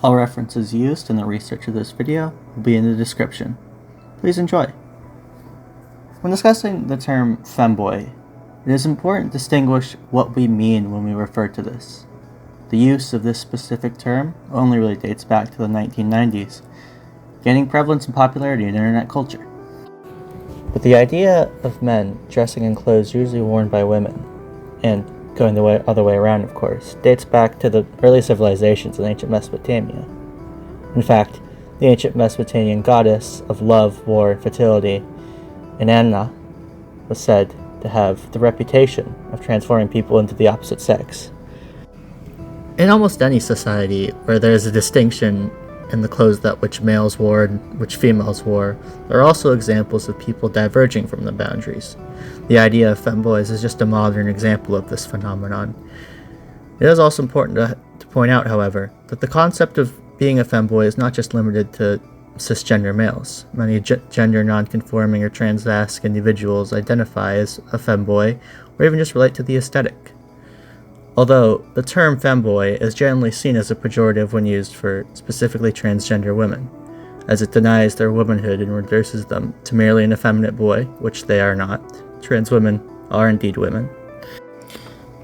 All references used in the research of this video will be in the description. Please enjoy. When discussing the term femboy, it is important to distinguish what we mean when we refer to this. The use of this specific term only really dates back to the 1990s, gaining prevalence and popularity in internet culture. But the idea of men dressing in clothes usually worn by women, and going the other way around of course, dates back to the early civilizations in ancient Mesopotamia. In fact, the ancient Mesopotamian goddess of love, war, and fertility, Inanna, was said to have the reputation of transforming people into the opposite sex. In almost any society where there is a distinction in the clothes that which males wore and which females wore, there are also examples of people diverging from the boundaries. The idea of femboys is just a modern example of this phenomenon. It is also important to point out, however, that the concept of being a femboy is not just limited to cisgender males. Many gender non-conforming or trans-esque individuals identify as a femboy or even just relate to the aesthetic. Although the term femboy is generally seen as a pejorative when used for specifically transgender women, as it denies their womanhood and reduces them to merely an effeminate boy, which they are not. Trans women are indeed women.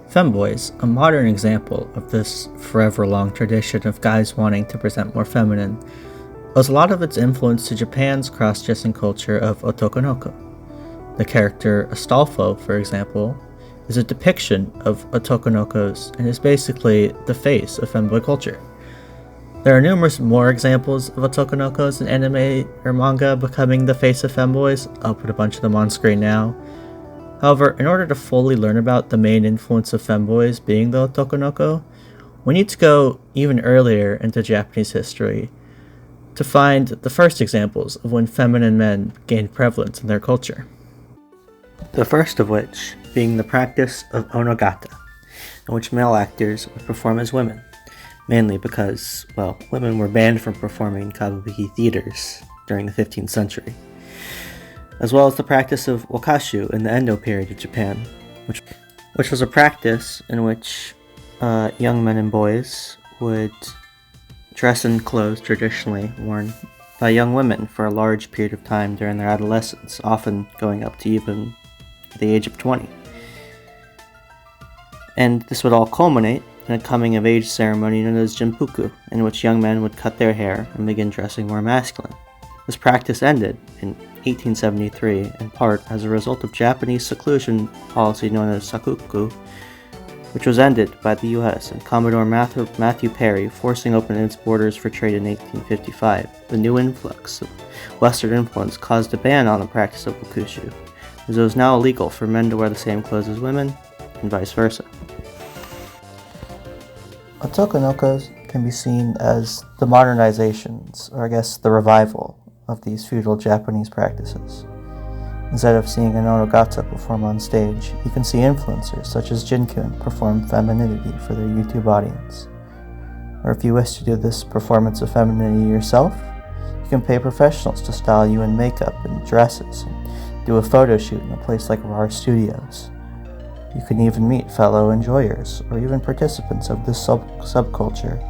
Femboys, a modern example of this forever long tradition of guys wanting to present more feminine, owes a lot of its influence to Japan's cross-dressing culture of otokonoko. The character Astolfo, for example, is a depiction of otokonokos and is basically the face of femboy culture. There are numerous more examples of otokonokos in anime or manga becoming the face of femboys. I'll put a bunch of them on screen now. However, in order to fully learn about the main influence of femboys being the otokonoko, we need to go even earlier into Japanese history to find the first examples of when feminine men gained prevalence in their culture. The first of which being the practice of onogata, in which male actors would perform as women, mainly because, well, women were banned from performing in kabuki theaters during the 15th century, as well as the practice of Wakashu in the Endo period of Japan, which was a practice in which young men and boys would dress in clothes traditionally worn by young women for a large period of time during their adolescence, often going up to even the age of 20. And this would all culminate in a coming-of-age ceremony known as Jinpuku, in which young men would cut their hair and begin dressing more masculine. This practice ended in 1873, in part as a result of Japanese seclusion policy known as Sakoku, which was ended by the US and Commodore Matthew Perry forcing open its borders for trade in 1855. The new influx of Western influence caused a ban on the practice of wakushu, as it was now illegal for men to wear the same clothes as women, and vice versa. Otokonokos can be seen as the modernizations, or I guess the revival, of these feudal Japanese practices. Instead of seeing an onogata perform on stage, you can see influencers such as Jinkun perform femininity for their YouTube audience. Or if you wish to do this performance of femininity yourself, you can pay professionals to style you in makeup and dresses and do a photo shoot in a place like RAR Studios. You can even meet fellow enjoyers or even participants of this subculture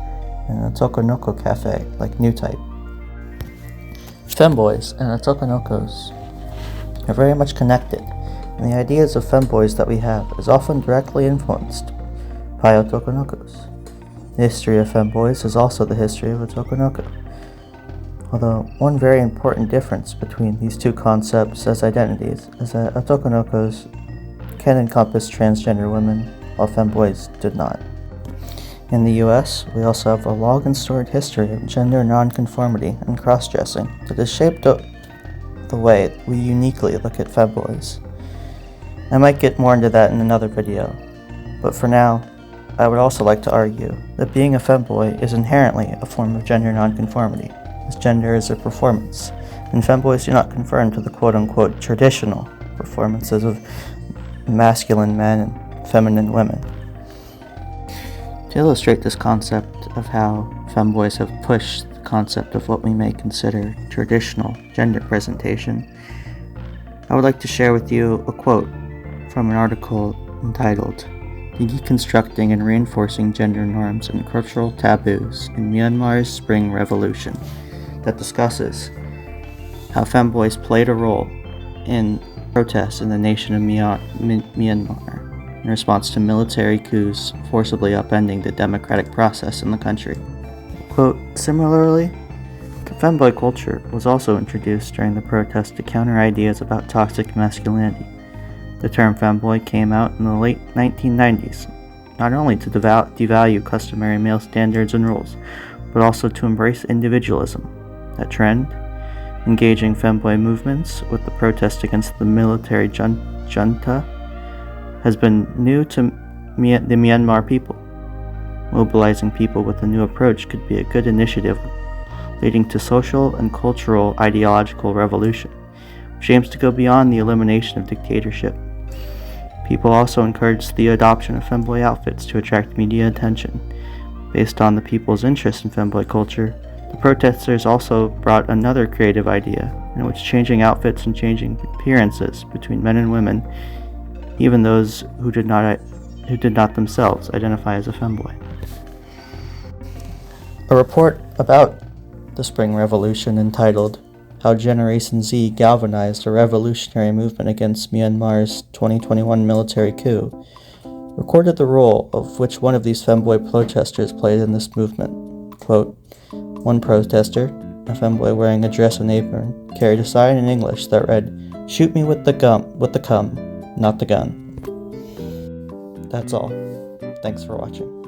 in a Tokonoko cafe like New Type. Femboys and otokonokos are very much connected, and the ideas of femboys that we have is often directly influenced by otokonokos. The history of femboys is also the history of otokonoko. Although one very important difference between these two concepts as identities is that otokonokos can encompass transgender women, while femboys did not. In the US, we also have a long and storied history of gender nonconformity and cross-dressing that has shaped the way we uniquely look at femboys. I might get more into that in another video, but for now, I would also like to argue that being a femboy is inherently a form of gender nonconformity, as gender is a performance, and femboys do not conform to the quote-unquote traditional performances of masculine men and feminine women. To illustrate this concept of how femboys have pushed the concept of what we may consider traditional gender presentation, I would like to share with you a quote from an article entitled deconstructing and reinforcing gender norms and cultural taboos in Myanmar's Spring Revolution, that discusses how femboys played a role in protests in the nation of Myanmar in response to military coups forcibly upending the democratic process in the country. Quote, similarly, femboy culture was also introduced during the protest to counter ideas about toxic masculinity. The term femboy came out in the late 1990s, not only to devalue customary male standards and rules, but also to embrace individualism. That trend, engaging femboy movements with the protest against the military junta, has been new to the Myanmar people. Mobilizing people with a new approach could be a good initiative, leading to social and cultural ideological revolution, which aims to go beyond the elimination of dictatorship. People also encouraged the adoption of femboy outfits to attract media attention. Based on the people's interest in femboy culture, the protesters also brought another creative idea, in which changing outfits and changing appearances between men and women, even those who did not themselves identify as a femboy. A report about the Spring Revolution entitled How Generation Z Galvanized a Revolutionary Movement Against Myanmar's 2021 Military Coup recorded the role of which one of these femboy protesters played in this movement. Quote, one protester, a femboy wearing a dress and apron, carried a sign in English that read, "Shoot me with the cum, not the gun." That's all. Thanks for watching.